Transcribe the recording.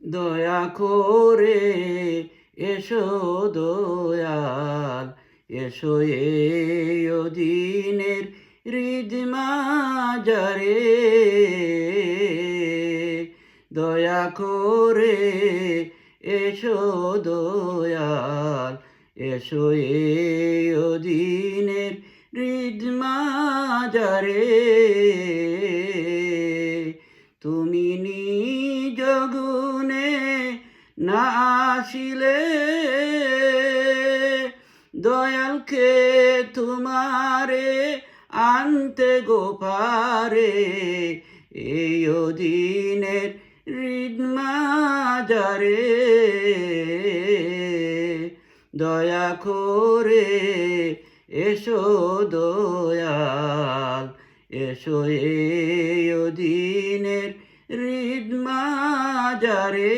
দয়া করে এসো দয়াল, এসো এই অধীনের হৃদ মাঝারে। দয়া করে এসো দয়াল, এসো এই অধীনের হৃদ মাঝারে। তুমি নিজ গুণে না আসিলে দয়ালকে তোমারে আনতে গোপারে। এই অধীনের হৃদ মাঝারে। দয়া করে এসো দয়াল, এসো এই অধীনের হৃদ মাঝারে।